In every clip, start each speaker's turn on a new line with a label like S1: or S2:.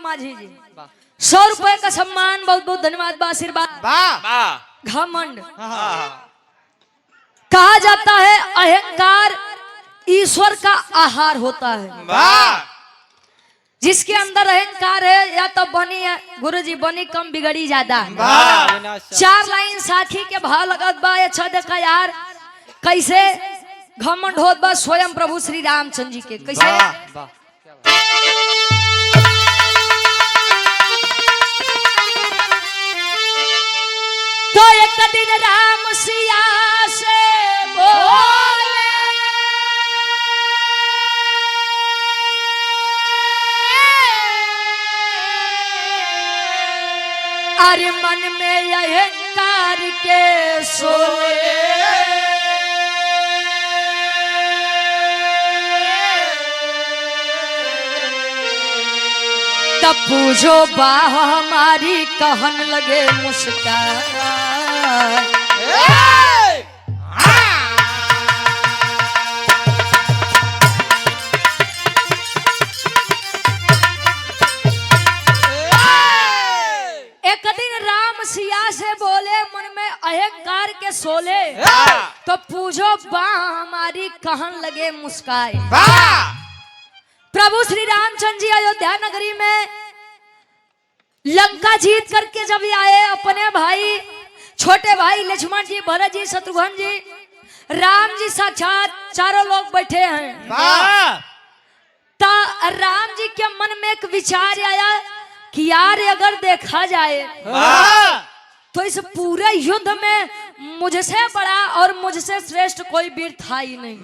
S1: माझी जी 100 रुपए का सम्मान, बहुत बहुत धन्यवाद, आशीर्वाद। घमंड कहा जाता है अहंकार ईश्वर का आहार होता है। जिसके अंदर अहंकार है या तो बनी गुरुजी बनी कम बिगड़ी ज्यादा। 4 लाइन साखी के भाव लगत बा। अच्छा देखा यार कैसे घमंड होत बा स्वयं प्रभु श्री रामचंद्र जी के। कैसे तो एक दिन राम सिया से बोले, अरे मन में अहंकार के सोए, तब पूछो बा हमारी कहन लगे मुस्कान। एक दिन राम सिया से बोले मन में अहंकार के सोले, तो पूछो बा हमारी कहन लगे मुस्काए। प्रभु श्री रामचंद्र जी अयोध्या नगरी में लंका जीत करके जब आए, अपने भाई छोटे भाई लक्ष्मण जी, भरत जी, शत्रुघ्न जी, राम जी साक्षात चारों लोग बैठे हैं। राम जी के मन में एक विचार आया कि यार अगर देखा जाए तो इस पूरे युद्ध में मुझसे बड़ा और मुझसे श्रेष्ठ कोई वीर था ही नहीं।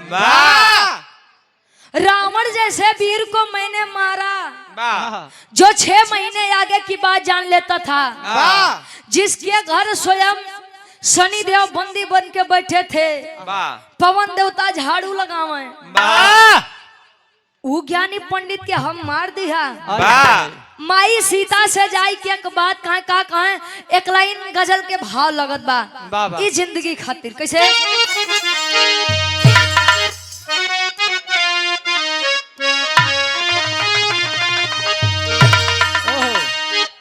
S1: रावण जैसे वीर को मैंने मारा जो 6 महीने आगे की बात जान लेता था, जिसके घर स्वयं शनिदेव बंदी बन के बैठे थे, पवन देवता झाड़ू लगावे, वो ज्ञानी पंडित के हम मार दिया। माई सीता से जाई के एक बात कहा का कहा, एक लाइन गजल के भाव लगत बा इस जिंदगी खातिर। कैसे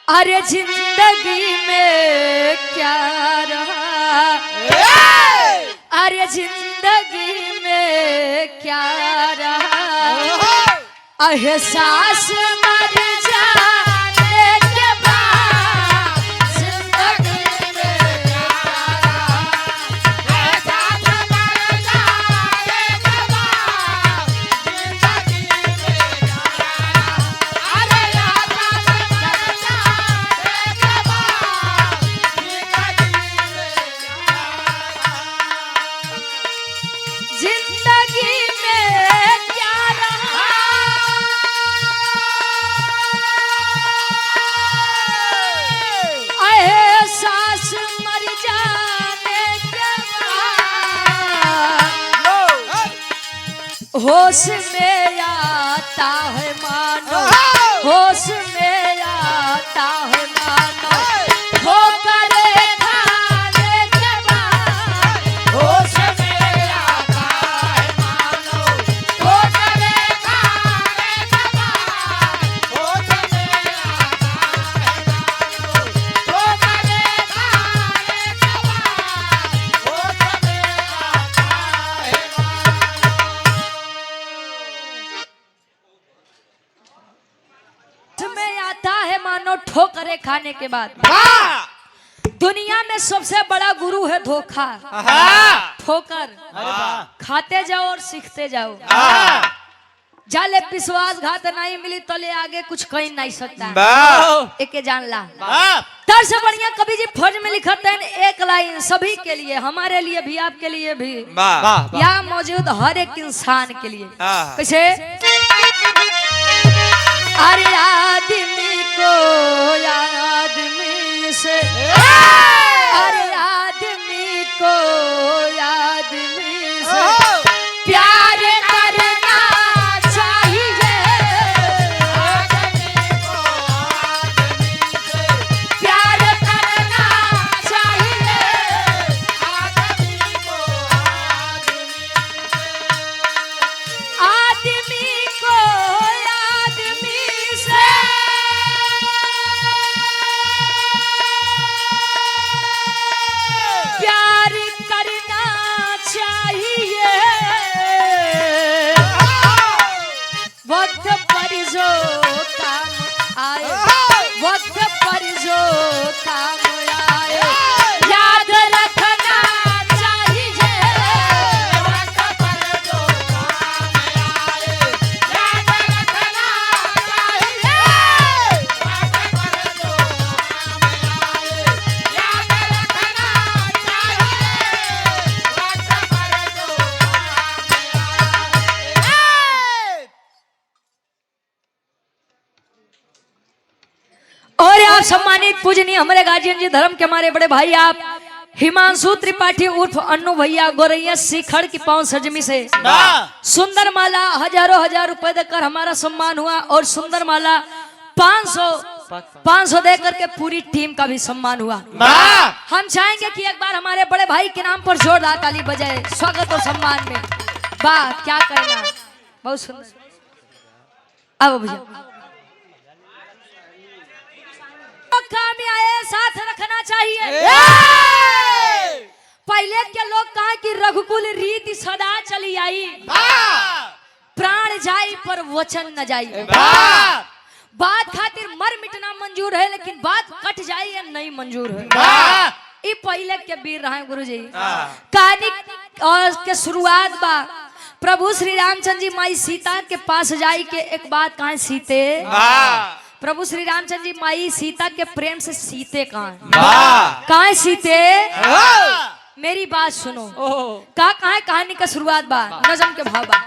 S1: अरे जिंदगी में क्या रहा, अरे जिंदगी में क्या रहा, एहसास मर जाने के बाद जिंदगी में क्या रहा, एहसास मर जाने के बाद जिंदगी में क्या रहा, अरे एहसास मर जाने के बाद जिंदगी में क्या रहा, जिंदगी में क्या रहा, एहसास मर जाने के बाद होश में आता है मानो, होश में आता है मानो, होकर खाने के बाद होश में आता है मानो, होकर खाने के बाद होश में आता है मानो, होकर खाने के बाद होश में आता है मानो, ठोकरे खाने के बाद। दुनिया में सबसे बड़ा गुरु है धोखा, ठोकर। खाते जाओ और सीखते जाओ। जाले विश्वासघात नहीं मिली तो ले आगे कुछ कहीं नहीं सकता। एक जान ला तर से बढ़िया कवि जी फौज में लिखते हैं एक लाइन सभी के लिए, हमारे लिए भी, आपके लिए भी, यहाँ मौजूद हर एक इंसान के लिए। कैसे अरे आदमी को आदमी से, अरे आदमी को आदमी से प्यार करना चाहिए, आदमी को आदमी से प्यार करना चाहिए, आदमी को आदमी से, आदमी को आदमी से सम्मानित पूजनीय हमारे गार्जियन जी, धर्म के हमारे बड़े भाई आप हिमांशु त्रिपाठी उर्फ अन्नू भैया गोरैया शिखर की पाँव सजमी से सुंदर माला हजार रुपए देकर हमारा सम्मान हुआ और सुंदर माला 500 दे करके पूरी टीम का भी सम्मान हुआ। हम चाहेंगे कि एक बार हमारे बड़े भाई के नाम पर जोरदार ताली बजाए स्वागत और सम्मान में। वाह क्या कहना, बहुत सुंदर। अब भैया में आए साथ रखना चाहिए। पहले के लोग कहा कि रघुकुल रीति सदा चली आई, प्राण जाई पर वचन न जाई। बात खातिर मर मिटना मंजूर है, लेकिन बात कट जाए या नहीं मंजूर है। ये पहले के वीर रहे गुरुजी। कहानी और के शुरुआत बा प्रभु श्री रामचंद्र जी माई सीता के पास जाई के एक बात कहा सीते। प्रभु श्री रामचंद्र जी माई सीता के प्रेम से सीते कहाँ सीते। मेरी बात सुनो, कहाँ है कहानी का शुरुआत बा नजम के भाव बा।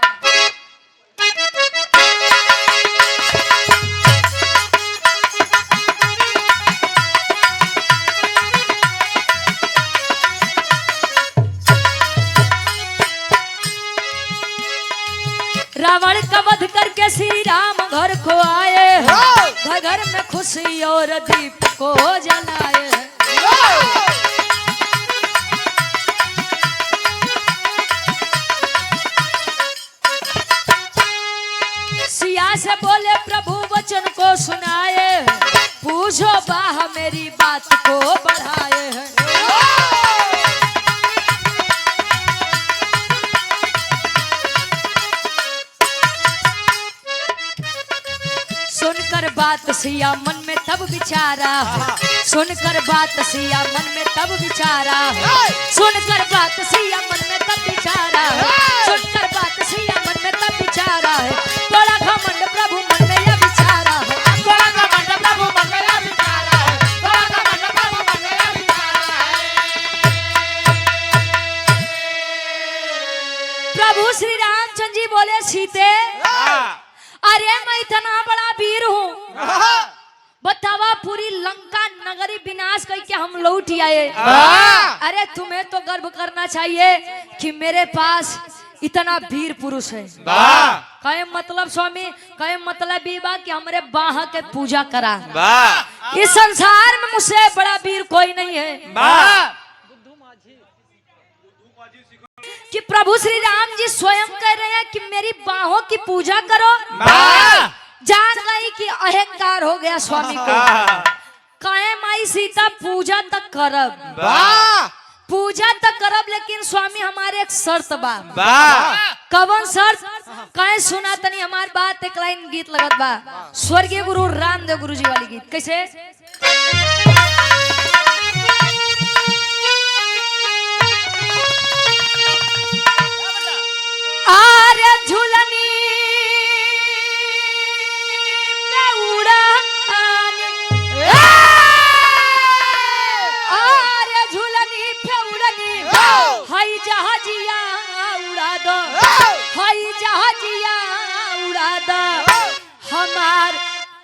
S1: रावण का वध करके श्री राम घर को आए, घर में खुशी और दीप को जलाए। सिया से बोले प्रभु वचन को सुनाए, पूछो बाह मेरी बात को बढ़ाए हैं। सुनकर बात सिया मन में तब विचारा, सुनकर बात सिया मन में तब विचारा, सुनकर बात सिया मन में तब विचारा, सुनकर बात सिया मन में तब विचारा है। बड़ा घमंड प्रभु मन में यह विचारा है, बड़ा घमंड प्रभु मन में यह विचारा है, बड़ा घमंड प्रभु मन में यह विचारा है। प्रभु श्री रामचंद्र जी बोले सीते, अरे मैं इतना बड़ा वीर हूँ, बतावा पूरी लंका नगरी विनाश करके हम लौट आए। अरे तुम्हें तो गर्व करना चाहिए कि मेरे पास इतना वीर पुरुष है। कहे मतलब स्वामी, कहे मतलब ये बा कि हमारे बाह के पूजा करा। इस संसार में मुझसे बड़ा वीर कोई नहीं है। कि प्रभु श्री राम जी स्वयं कह रहे हैं कि मेरी बाहों की पूजा करो। जान गई कि अहंकार हो गया स्वामी को। कहे माई सीता पूजा तक करब, पूजा तक करब, लेकिन स्वामी हमारे एक शर्त बा। कवन शर्त? कहे सुना तनी हमारी बात। एक लाइन गीत लगत बा स्वर्गीय गुरु रामदेव गुरु जी वाली गीत। कैसे? आरे झूलनी पे उड़ानी, आरे झूलनी पे उड़नी, हाई जहाजिया उड़ा दो, हाई जहाजिया उड़ा दो, हमार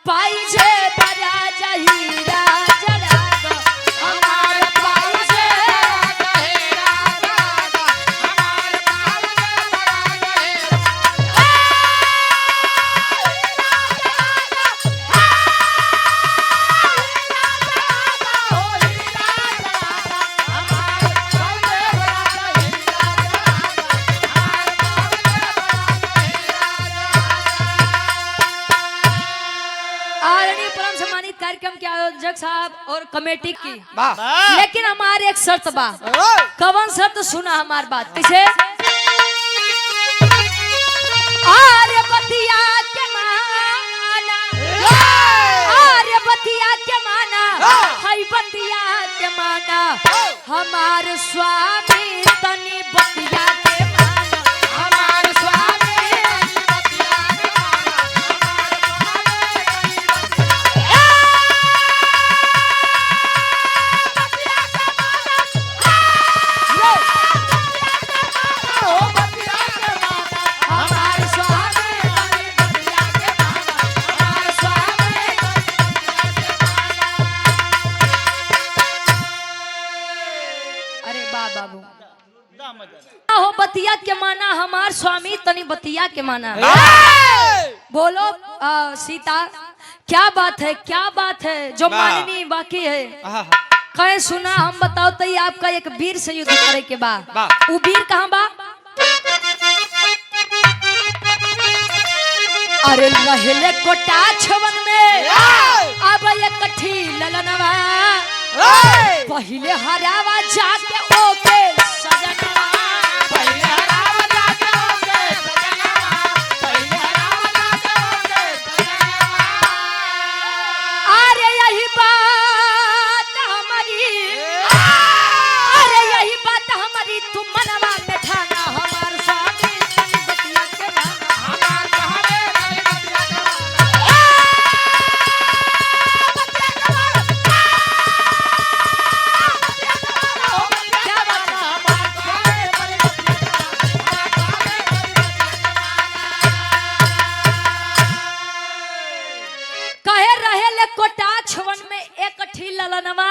S1: पाई जे बजा जहीरा जरा दो, हमार पाई जे कार्यक्रम के आयोजक साहब और कमेटी की। लेकिन हमारे एक शर्त बा। कवन शर्त? सुना हमारी बात। कैसे? आर्य बतिया के माना, आर्य बतिया के माना, हाय बतिया के माना, हमारे स्वामी तनी बतिया के माना, हमारे स्वामी बाबू हो बतिया के माना हमार स्वामी तनी बतिया के माना बोलो सीता क्या बात है जो माननी बाकी है कहे सुना हम बताओ तो आपका एक वीर से युद्ध करे के बा वो वीर कहाँ बा अरे रहले कोटा छवन में अब एक कठी ललनवा पहले हरावा जाके ओके सजनवा पहले हरावा जाके ओके सजनवा पहले हरावा जाके ओके सजनवा अरे यही बात हमारी तुम मनवा में ठाना हमार स्वामी बतिया के माना हमार कहले कोटाछवन में एक ठी ललनवा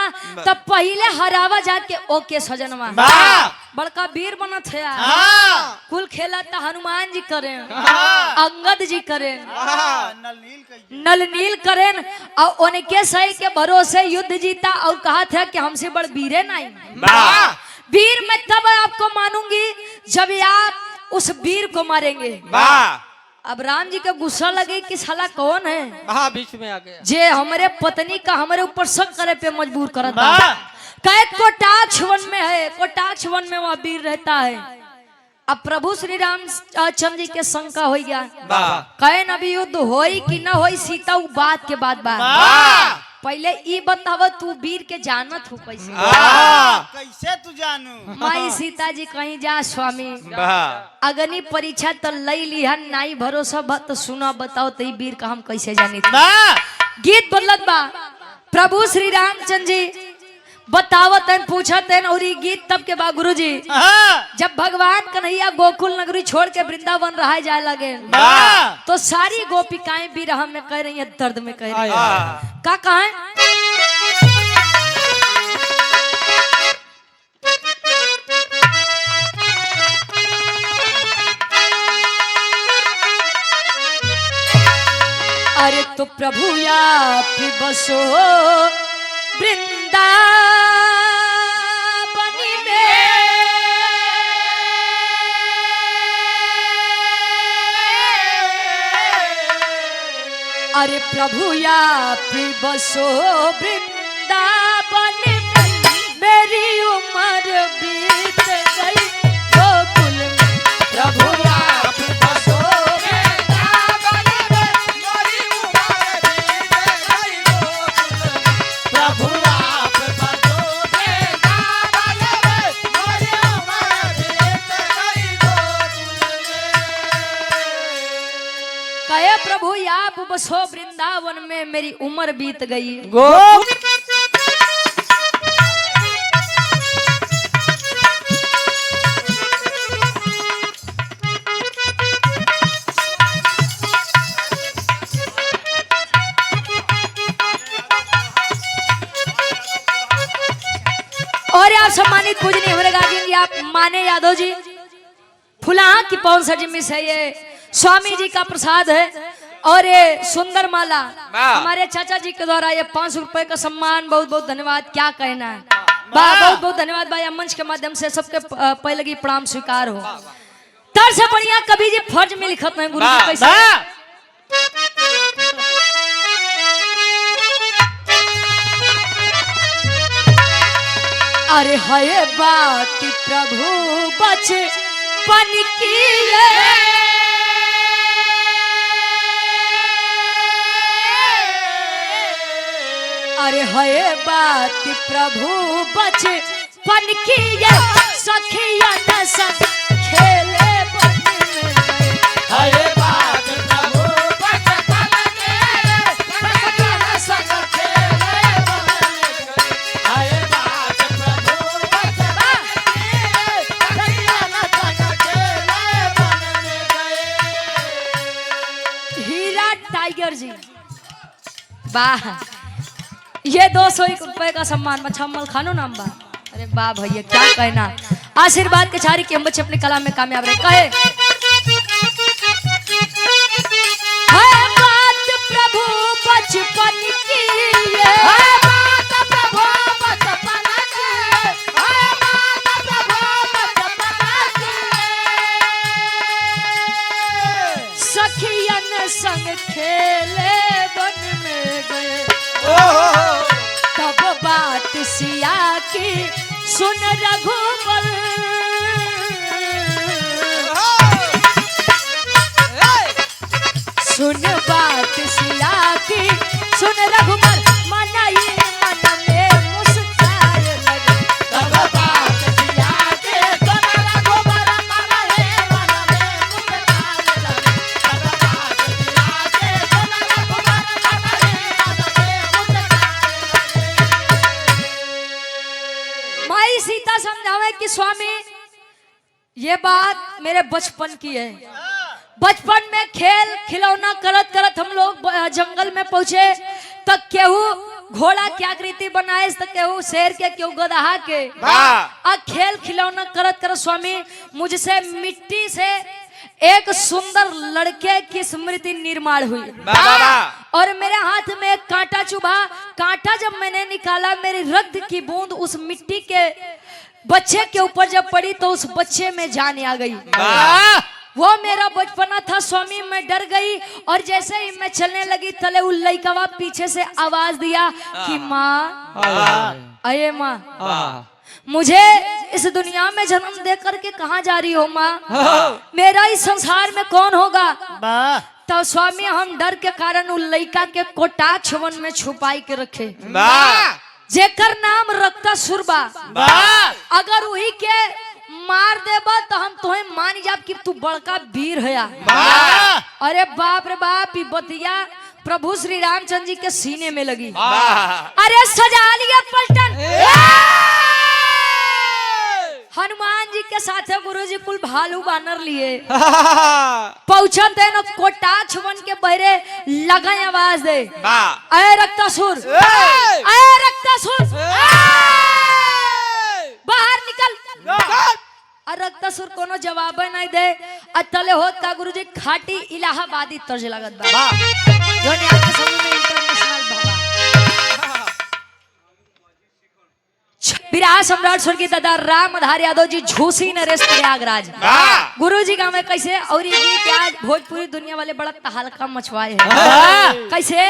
S1: तब पहले हरावा जाके ओके सजनवा बड़का वीर बनत है कुल खेला था हनुमान जी करें अंगद जी करें नल नील करें और उनके सही के भरोसे युद्ध जीता और कहा था कि हमसे बड़ वीरे नहीं वीर मैं तब आपको मानूंगी जब आप उस वीर को मारेंगे अब राम जी का गुस्सा लगे कि साला कौन है
S2: बीच में आ गया
S1: जे हमारे पत्नी का हमारे ऊपर शक करे पे मजबूर करता कहे कोटाक्ष वन में है कोटाक्ष वन में वहाँ वीर रहता है अब प्रभु श्री राम चंद्र जी के शंका हो गया कहे न भी युद्ध होई कि न होई सीता वो बात के बाद पहले ई बताव तू वीर के जानत हो
S3: कैसे तू जानू
S1: माई सीता जी कहीं जा स्वामी अग्नि परीक्षा तो लई लिहन नाई भरोसा बात तो सुना बताओ तो वीर का हम कैसे जानी गीत बदलत बा प्रभु श्री रामचंद्र जी बतावत हैं पूछत हैं और ये गीत तब के बा गुरु जी जब भगवान कन्हैया गोकुल नगरी छोड़ के वृंदावन रहा जाए लगे तो सारी गोपिकाएं भी रहा में कह रही है दर्द में कह रही है का कहा अरे तो प्रभु या बसो वृंदावन में अरे प्रभु या बसो वृंदावन मेरी उम्र बीत गई गोकुल में प्रभु या बसो वृंदावन मेरी उम्र बीत गई गोकुल में प्रभु आप बसो वृंदावन मेरी उम्र बीत गई गोकुल में कहे प्रभु आप बसो वृंदावन में मेरी उम्र बीत गई और आप सम्मानित पूजनीय हमारे गार्जियन जी आप माने यादव जी फुलाहा की पवन सजिमी से ये स्वामी जी का प्रसाद है और ये सुंदर माला हमारे चाचा जी के द्वारा ये 500 रुपए का सम्मान बहुत बहुत धन्यवाद क्या कहना है बहुत बहुत धन्यवाद भाई मंच के माध्यम से सबके पहले की प्रणाम स्वीकार हो तर से बढ़िया कभी जी फर्ज में लिखत नहीं गुरु जी कैसे अरे है बात प्रभु बचपन की अरे है बात प्रभु बचपन की सखिया न सब खेले बन में है बात प्रभु बचपन की सखिया न सब खेले बन में है बात प्रभु बचपन की सखिया न सब खेले बन में हीरा टाइगर जी वाह ये 201 रुपए का सम्मान मछम्मल खानो नाम बा अरे वाह भैया क्या कहना आशीर्वाद के छारी के हम बच्चे अपनी कला में कामयाब रहे। कहे है बात प्रभु बचपन की है बात प्रभु बचपन की है बात प्रभु बचपन की सखियन संग खेले वन में गए तब बात सिया की सुन रघुबर सुन बात सिया की सुन रघुबर मनाई मन में मुस्कान लगे तब बात सिया की सुन रघुबर मनाई मन में मुस्कान लगे तब बात सिया की सुन रघुबर मनाई मन में मुस्कान। माई सीता समझावे कि स्वामी ये बात मेरे बचपन की है। बचपन में खेल खिलौना करत करत हम लोग जंगल में पहुंचे तक केहू घोड़ा की आकृति बनाए तक केहू शेर के केहू गदहा के आ खेल खिलौना करत करत स्वामी मुझसे मिट्टी से एक सुंदर लड़के की स्मृति निर्माण हुई और मेरे हाथ में एक कांटा चुभा। कांटा जब मैंने निकाला मेरी रक्त की बूंद उस मिट्टी के बच्चे के ऊपर जब पड़ी तो उस बच्चे में जान आ गई। वो मेरा बचपना था स्वामी। मैं डर गई और जैसे ही मैं चलने लगी तले उस लड़का पीछे से आवाज दिया कि माँ अये माँ मुझे इस दुनिया में जन्म दे करके कहाँ जा रही हो माँ? मेरा इस संसार में कौन होगा? तो स्वामी हम डर के कारण उस लड़का के कोटाक्ष वन में छुपाई के रखे जेकर नाम रक्तासुर बा। अगर वही के मार देबा तो हम तुम्हें मान जाब कि तू बड़का वीर है। अरे बाप रे बाप ई बतिया प्रभु श्री रामचंद्र जी के सीने में लगी। अरे सजा लिया पलटन। हनुमान जी के साथ गुरु जी कुल भालू बानर लिए पहुंचा थे न कोटाक्ष वन के बहरे लगा आवाज दे अरे रक्तासुर अरे रक्तासुर बाहर निकल। और रक्तासुर कोनो जवाब नहीं दे अतले होत का गुरुजी खाटी इलाहाबादी तर्ज लागत बा जो ने आपके समूह में इंटरनेशनल बाबा विराट सम्राट स्वर्गीय दादा रामधार यादव जी झूसी नरेश प्रयागराज गुरुजी का मैं कैसे और ये गीत आज भोजपुरी दुनिया वाले बड़ा तहलका मचवाए हैं कैसे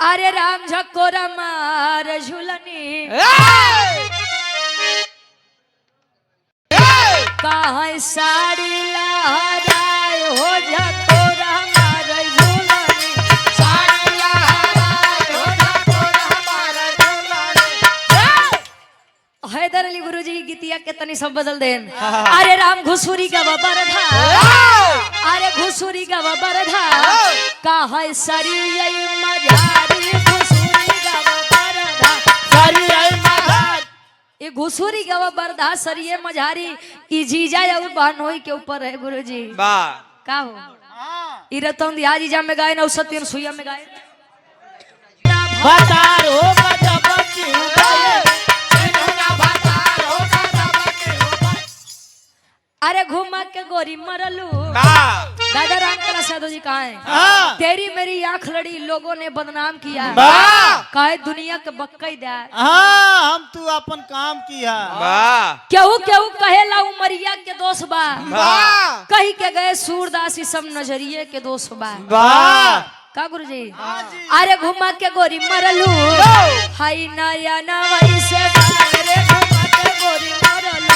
S1: अरे राम झकोरा मार झुलनी कहाँ साड़ी लहराए हो झकोरा मार झुलनी साड़ी लहराए हो झकोरा मार झुलनी। हैदर अली गुरुजी गीतिया के तनी सब बदल देन। अरे राम घुसुरी का बरधा अरे घुसुरी का बरधा कहाँ सरी मझारी घुसुरी का बरधा सरी मझारी ये घुसुरी का बरधा सरिये मझारी ई जीजा और बहनोई के ऊपर है गुरुजी का हो ई रतन दिया जीजा में गाए नौ सत्य सुइया में गाए बतारो बजबती उठाए अरे घुमा के गोरी मरलू दादा राम कला साधु जी कहाँ है? तेरी मेरी आंख लड़ी लोगों ने बदनाम किया कहे दुनिया के बक्कई दे
S3: हम तू अपन काम किया
S1: केहू केहू कहेला उमरिया के दोष बा कही के गए सूरदासी सब नजरिए के दोष बा का गुरुजी? अरे घुमा के गोरी मरलू हाय नया नवई से रे घुमा के गोरी मरलू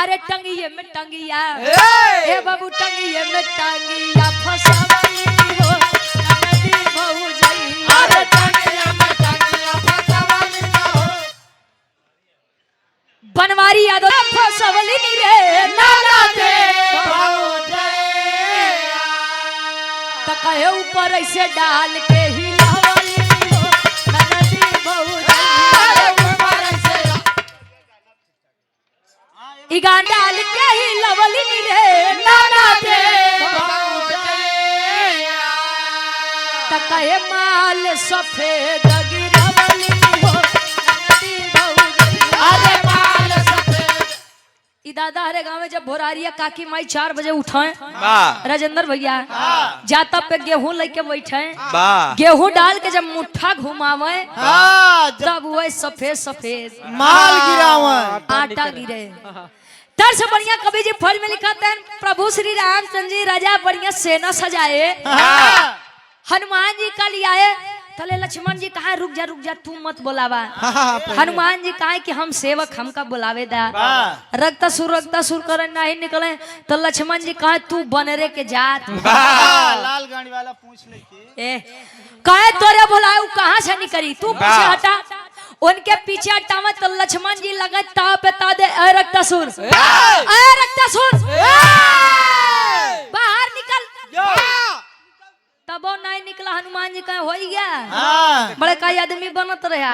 S1: अरे टंगिए में टंगिया ए बाबू टंगिए में टंगिया फसवली हो नदी बहु जई अरे टंगिए में टंगिया फसवली हो बनवारी यादव फसवली रे नाना दे बहु जई तो कहे ऊपर ऐसे डाल के हिलावली हो नदी बहु जई इगा डाल के ही लवली रे नाना दे तकहे माल सफेद गिरवली हो नदी भौजी अरे माल सफेद। ई दादा हरे गांव में जब भोरारिया काकी माई 4 बजे उठाए राजेंद्र भैया जाता पे गेहूं लेके बैठे गेहूं डाल के जब मुट्ठा घुमावे तब वह सफेद सफेद
S3: माल गिरावन
S1: आटा गिरे। तर से बढ़िया कवि जी फल में लिखाते हैं प्रभु श्री रामचंद्र जी राजा बढ़िया सेना सजाए हनुमान जी का लिया है तले लक्ष्मण जी कहा रुक जा तू मत बोलावा हनुमान जी कहा कि हम सेवक हमका बुलावे दा रक्तासुर कर नहीं निकले तो लक्ष्मण जी कहा तू बनरे के जात
S3: लाल गाड़ी वाला पूछ ले
S1: कहे तोरे बुलाऊ कहाँ से निकली तू पीछे हटा उनके पीछे हटावे तो लक्ष्मण जी लगे ताव पे ता दे रक्तासुर बाहर निकल तबो नहीं निकला हनुमान जी कहे हो गया बड़े का आदमी बनत रहा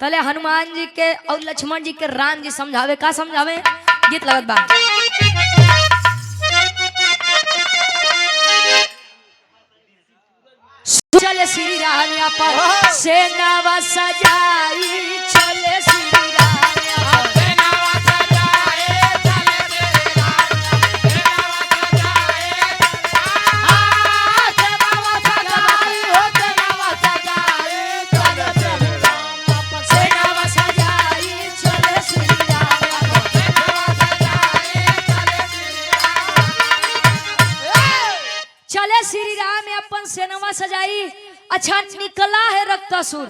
S1: तले हनुमान जी के और लक्ष्मण जी के राम जी समझावे का समझावे गीत लगत बा चले श्री राम पर सेनावा सजाई चले श्री राम चले श्री राम अपन सेनवा सजाई। अच्छा निकला है रक्तासुर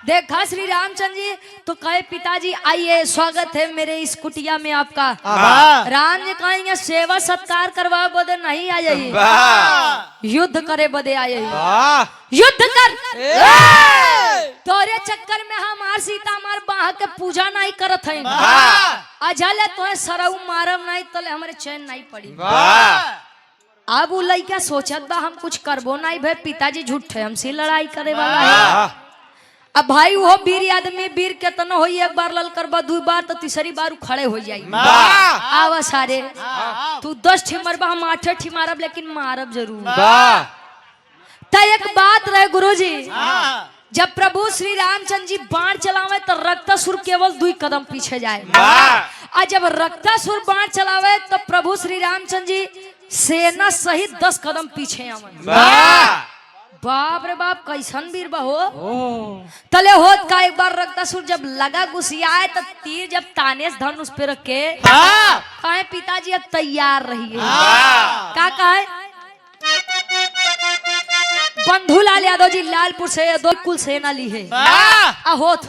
S1: देखा श्री रामचंद्र जी तो कहे पिताजी आइए स्वागत है मेरे इस कुटिया में आपका। राम जी कहेंगे सेवा सत्कार करवा बदे नहीं आ जाइए युद्ध करे बदे आ जाइए युद्ध कर तोरे चक्कर में हमार सीता हमार बाह के पूजा नहीं करत है अजले तो सरऊ मारम नहीं तले हमारे चैन नहीं पड़ी। अब वो लड़का सोचत बा हम कुछ करबो नहीं भाई पिताजी झूठे हमसे लड़ाई करे वाला है। अब भाई वो वीर आदमी वीर केतना हो एक बार लल करबा 2 बार तो तीसरी बार खड़े हो जाई आवा सारे तू 10 ठी मरबा हम 8 ठी मारब लेकिन मारब जरूर। त एक बात रहे गुरुजी जब प्रभु श्री रामचंद्र जी बाण चलावे तो रक्तासुर केवल 2 कदम पीछे जाए और जब रक्तासुर बाण चलावे तो प्रभु श्री रामचंद्र जी सेना सहित 10 कदम पीछे आवन। बाप रे बाप कैसन वीर बा हो तले होत का एक बार रक्तासुर जब लगा घुसियाए तो तीर जब तानेश धनुष पे रख के कहे पिताजी अब तैयार रहिए का कहे बंधु लाल यादव जी लालपुर से 2 कुल सेना ली है होत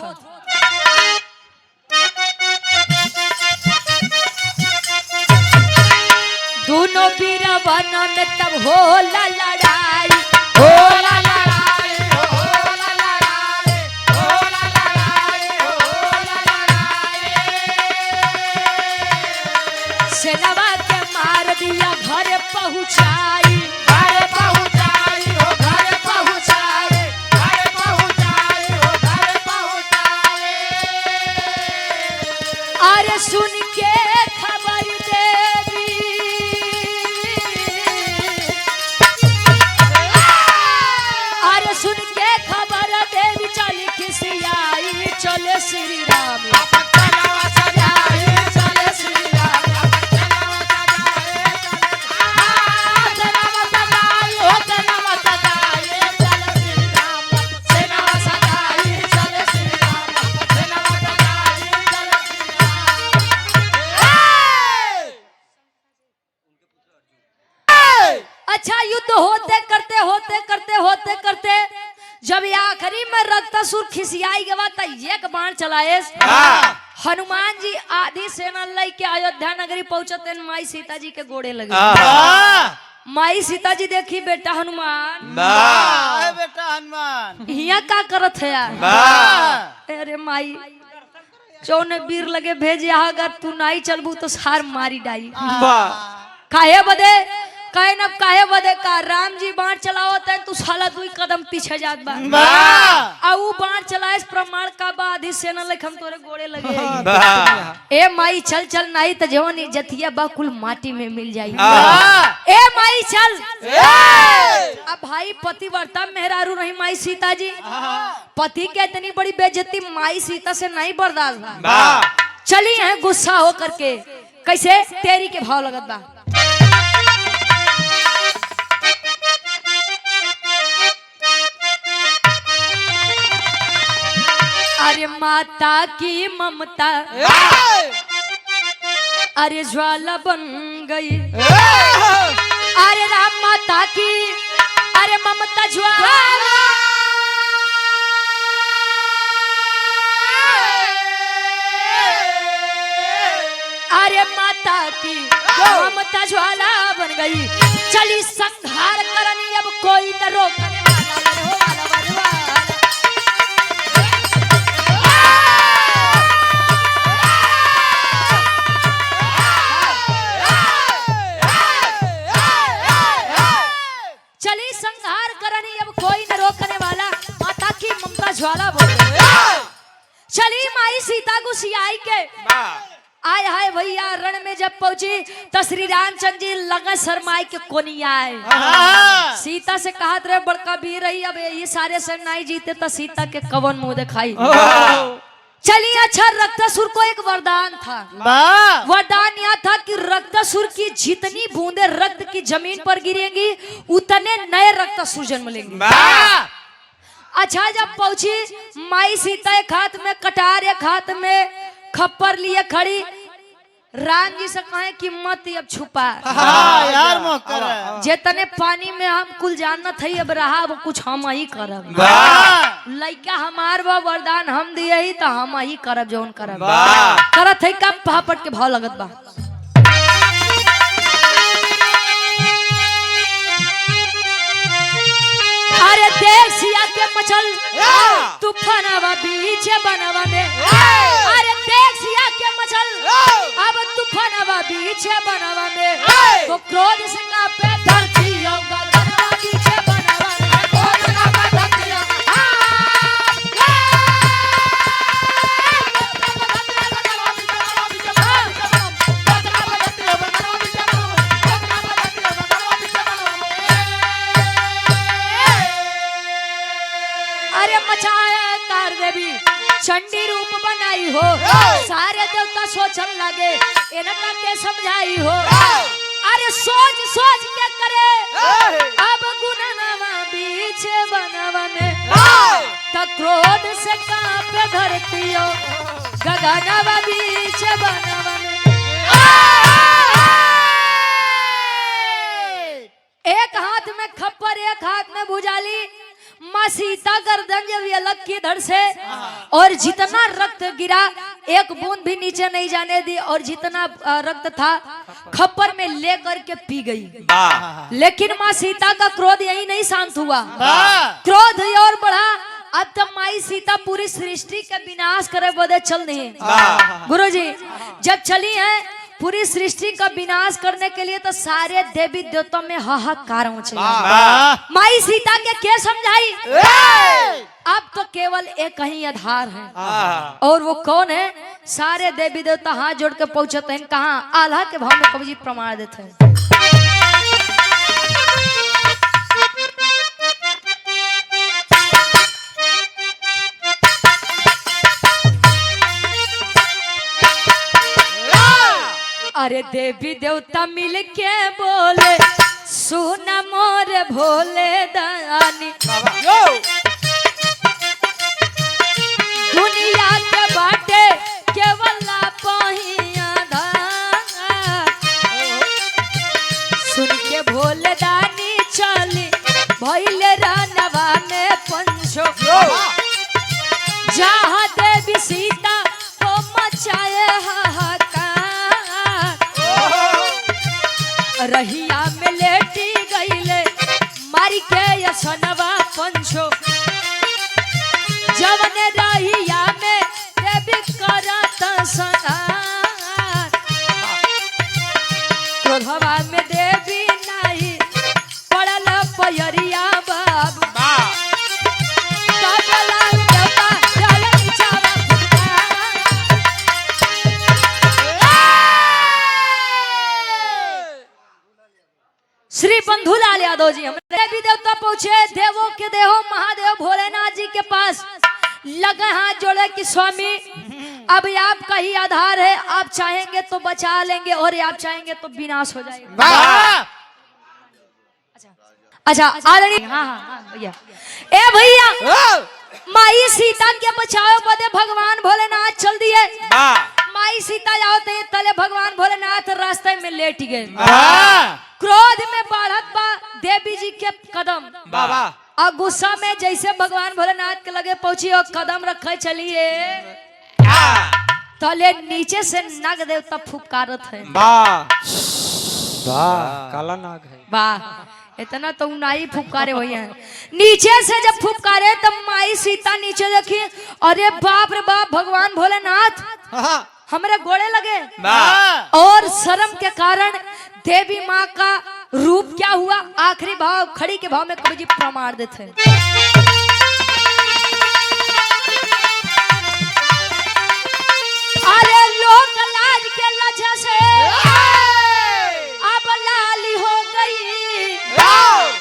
S1: दोनों वीरवन में तब होला लड़ाई होला लड़ाई होला लड़ाई होला लड़ाई होला लड़ाई सेनावा के मार दिया घर पहुंचाई घर पहुंचाई हो घर पहुंचाई घर पहुंचाई हो घर पहुंचाई। अरे सुन के खबर देवी सुन के खबर देवी चल खिसियाई चले श्री राम चले श्री राम अच्छा युद्ध होते करते जब आखिरी में रक्तासुर खिसियाई गवा त एक बाण चलाए हनुमान जी आधी सेना लेके अयोध्या नगरी पहुंचते माई सीता जी के गोड़े लगे। माई सीता जी देखी बेटा हनुमान
S3: बेटा हनुमान
S1: हिया का करत है अरे माई चौने वीर लगे भेजे अगर तू नहीं चलबू तो सार मारी डाई काहे बदे कहे न काहे बदे का राम जी बाण चलावत है तू साला 2 कदम पीछे जात बा
S3: वाह
S1: आ ऊ बाण चलाए प्रमाण का बाद ही से न लेख हम तोरे गोड़े लगे ए माई चल चल नहीं तो जवन इज्जतिया बा कुल माटी में मिल जाई ए माई चल अब भाई पतिव्रता मेहरारू नहीं माई सीता जी पति के इतनी बड़ी बेइज्जती माई सीता से नहीं बर्दाश्त बा चली है गुस्सा हो करके कैसे तेरी के भाव लगत बा अरे माता की ममता अरे ज्वाला बन गई अरे राम माता की अरे ममता ज्वाला अरे माता की ममता ज्वाला बन गई चली संहार करनी अब कोई न रोकने वाला चली संहार करनी अब कोई न रोकने वाला माता की ममता ज्वाला बोल चली माई सीता गुस्सियाई के आय हाय भैया रण में जब पहुंची तो श्री रामचंद्र जी लगा शर्माई के कोनी आए सीता से कहा रे बड़का वीर रही अब ये सारे से नहीं जीते तो सीता के कवन मुंह दिखाई चलिए अच्छा रक्तासुर को एक वरदान था वरदान यह था कि रक्तासुर की जितनी बूंदे रक्त की जमीन पर गिरेंगी उतने नए रक्तासुर जन्म लेंगे अच्छा जब पहुंची माई सीता एक हाथ में कटार एक हाथ में खप्पर लिए खड़ी राम जी से कहे कि मत अब छुपा
S3: यार मोकर
S1: जितने पानी में हम कुल जानत है अब रहा वो कुछ हम ही करब लइका हमार बा वरदान हम दिए ही तो हम ही करब जौन करब करत है का पहापट के भाव लगत बा अरे देख सिया के मचल तूफानवा बीच बनवा में अरे देख सिया के मचल अब तूफानवा बीच बनवा में तो क्रोध से कांपे धरती होगा गगनवा बीच बनवा में क्रोध कांपे धरती अरे मचाया कार देवी चंडी रूप बनाई हो सारे देवता सोचन लगे इनका के समझाई हो अरे सोच सोच के करे अब गुननवा बीच बनवा में तो क्रोध से कांपे धरती हो गगनवा बीच बनवा में एक हाथ में खप्पर एक हाथ में भुजाली माँ सीता गर्दन जब ये अलग की धड़ से और जितना रक्त गिरा एक बूंद भी नीचे नहीं जाने दी और जितना रक्त था खप्पर में लेकर के पी गई लेकिन माँ सीता का क्रोध यही नहीं शांत हुआ क्रोध और बढ़ा अब तो माई सीता पूरी सृष्टि का विनाश करे बदे चल नहीं गुरुजी जब चली है पूरी सृष्टि का विनाश करने के लिए तो सारे देवी देवताओं में हाहाकार चाहिए माई सीता के समझाई अब तो केवल एक ही आधार है और वो कौन है सारे देवी देवता हाथ जोड़ के पहुंचते हैं कहाँ आल्हा के भाव में कवि जी प्रमाण देते हैं अरे देवी देवता मिल के बोले सुन मोर भोले दानी दुनिया के बाटे केवल पहिया धार सुन के भोले दानी चली भइले रानवा में पंचो जहाँ देवी सीता को मचाए रहिया में लेटी गईले मारी के यसनवा पंचो जवने रहिया में देवी करत संहार क्रोधवा में देवी नहीं बंधु लाल यादव जी हमारे देवी देवता पहुंचे देवों के देहो महादेव भोलेनाथ जी के पास लगे हाथ जोड़े कि स्वामी अब आपका ही आधार है, आप चाहेंगे तो बचा लेंगे और आप चाहेंगे तो विनाश हो जाएगा। अच्छा आदरणीय हाँ भैया ए भैया माई सीता के बचाओ बदे भगवान भोलेनाथ चल दिए। माई सीता जाते तले भगवान भोलेनाथ रास्ते में लेट गए। क्रोध में बढ़त बा देवी जी के कदम और गुस्सा में जैसे भगवान भोलेनाथ के लगे पहुंची और कदम रखे चलिए तले नीचे से नाग देवता फुफकारत है।
S2: काला नाग है।
S1: वाह इतना तो नाई फुफकारे हुए हैं। नीचे से जब फुफकारे तब माई सीता नीचे देखी, अरे बाप रे बाप भगवान भोलेनाथ हमारे गोड़े लगे। और शर्म के कारण देवी माँ का रूप क्या हुआ, आखिरी भाव खड़ी के भाव में कवि जी प्रमाण देते हैं। अरे लोक लाज के लज्जा से अब लाली हो गई।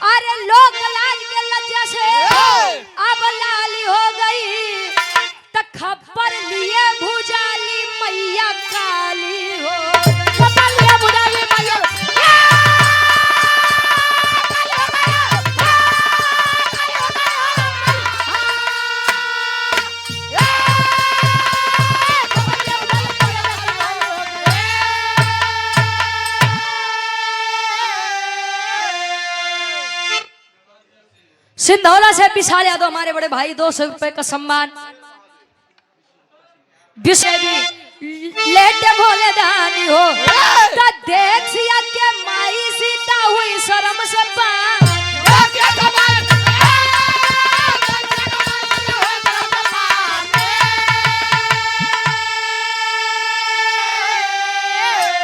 S1: अरे लोक लाज के लज्जा से अब लाली हो गई। खप्पर लिए भुजाली मैया काली हो सिंधौला से विशाल यादव हमारे बड़े भाई 200 रुपए का सम्मान। लेटे भोले दानी हो तो देख सिया के माई सीता हुई शर्म से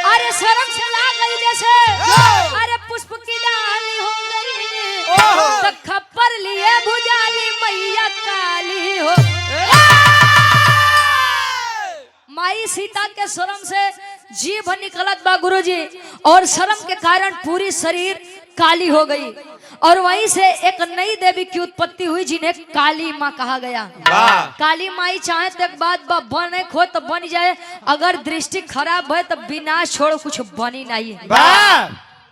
S1: अरे शर्म से ला गई जैसे अरे पुष्प की डाली हो गई। तो खप्पर लिए भुजाली मैया काली हो। माई सीता के शर्म से जीभ निकलत बा गुरुजी और शर्म के कारण पूरी शरीर काली हो गई और वहीं से एक नई देवी की उत्पत्ति हुई जिन्हें काली माँ कहा गया। काली माई चाहे तो एक बात बने खो तो बन जाए, अगर दृष्टि खराब है तो विनाश छोड़ कुछ बनी नहीं।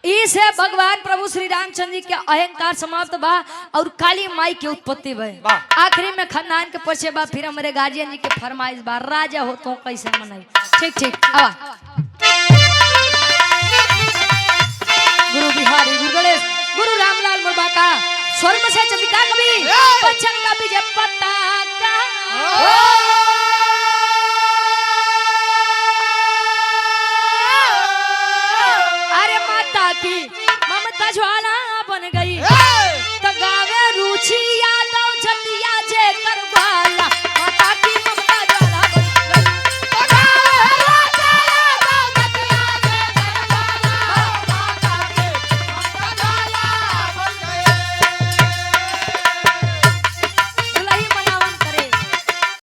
S1: इसे भगवान प्रभु श्री रामचंद्र जी के अहंकार समाप्त बा और काली माई की उत्पत्ति भई। आखिरी में खानदान के परिचय बा, फिर हमारे गार्जियन जी के फरमाइश बा राजा हो तो कैसे मनाई। ठीक ठीक आवा गुरु बिहारी गुरु गणेश गुरु रामलाल मुर्बाका स्वर्ग से चंद्रिका कवि बच्चन का विजय पत्ता